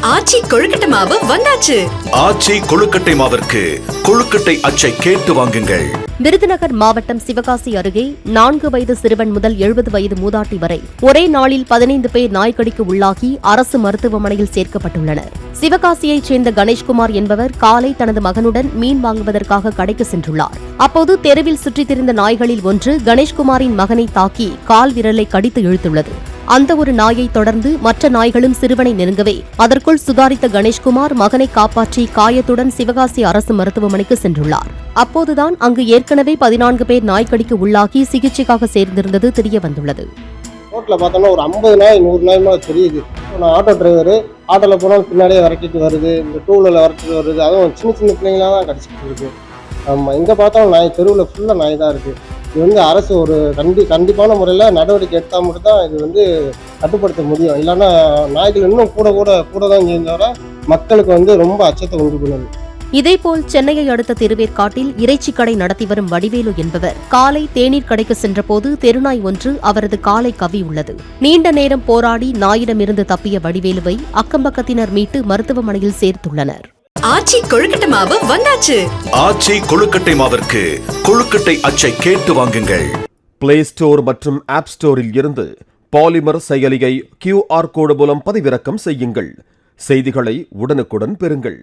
ஆச்சி கொழுக்கட்டை மாவு வந்தாச்சு. ஆச்சி கொழுக்கட்டை மாவிற்கு கொழுக்கட்டை அச்சை கேட்டு வாங்குங்கள். விருதுநகர் மாவட்டம் சிவகாசி அருகே 4 வயது சிறுவன் முதல் 70 வயது மூதாட்டி வரை ஒரே நாளில் 15 பேர் நாய்க்கடிக்கு உள்ளாகி அரசு மருத்துவமனையில் சேர்க்கப்பட்டுள்ளனர். சிவகாசியைச் சேர்ந்த கணேஷ்குமார் என்பவர் காலை தனது மகனுடன் மீன் வாங்குவதற்காக கடைக்கு சென்றுள்ளார். அப்போது தெருவில் சுற்றித் திரிந்த நாய்களில் ஒன்று கணேஷ்குமாரின் மகனை தாக்கி கால் விரலை கடித்து இழுத்துள்ளது. அந்த ஒரு நாயை தொடர்ந்து மற்ற நாய்களும் சிறுவனை நெருங்கவே அதற்குள் சுதாரித்த கணேஷ்குமார் மகனை காப்பாற்றி காயத்துடன் சிவகாசி அரசு மருத்துவமனைக்கு சென்றுள்ளார். அப்போதுதான் அங்கு ஏற்கனவே 14 பேர் நாய்க்கடிக்கு உள்ளாகி சிகிச்சைக்காக சேர்ந்திருந்தது தெரியவந்துள்ளது. ரோட்டில் பார்த்தோம்னா ஒரு 50 நாய் 100 நாய் மேலே தெரியுது. நான் ஆட்டோ டிரைவரு, ஆட்டோவில் போனாலும் பின்னாடியே விரட்டிட்டு வருது, இந்த டூ வீலரில் விரட்டிட்டு வருது. அதுவும் சின்ன சின்ன பிள்ளைங்களாக தான் கடிச்சிட்டு இருக்கு. ஆமாம், எங்கே பார்த்தாலும் நாய், தெருவில் ஃபுல்லாக நாய் தான் இருக்குது. இது அரசு ஒரு கண்டிப்பான முறையில் நடவடிக்கை எடுத்தால் மட்டும்தான் இது கட்டுப்படுத்த முடியும். இல்லைன்னா நாய்கள் இன்னும் கூட தான் செய்ய மக்களுக்கு ரொம்ப அச்சத்தை உண்டு பண்ணுது. இதேபோல் சென்னையை அடுத்த திருவேற்காட்டில் இறைச்சி கடை நடத்தி வரும் வடிவேலு என்பவர் காலை தேநீர் கடைக்கு சென்றபோது தெருநாய் ஒன்று அவரது காலை கவ்வியுள்ளது. நீண்ட நேரம் போராடி நாயிடமிருந்து தப்பிய வடிவேலுவை அக்கம்பக்கத்தினர் மீட்டு மருத்துவமனையில் சேர்த்துள்ளனர். ஆச்சி கொழுக்கட்டை மாவு வந்தாச்சு. ஆச்சி கொழுக்கட்டை மாவிற்கு கொழுக்கட்டை அச்சை கேட்டு வாங்குங்கள். பிளே ஸ்டோர் மற்றும் ஆப் ஸ்டோரில் இருந்து பாலிமர் செயலியை QR கோடு மூலம் பதிவிறக்கம் செய்யுங்கள். செய்திகளை உடனுக்குடன் பெறுங்கள்.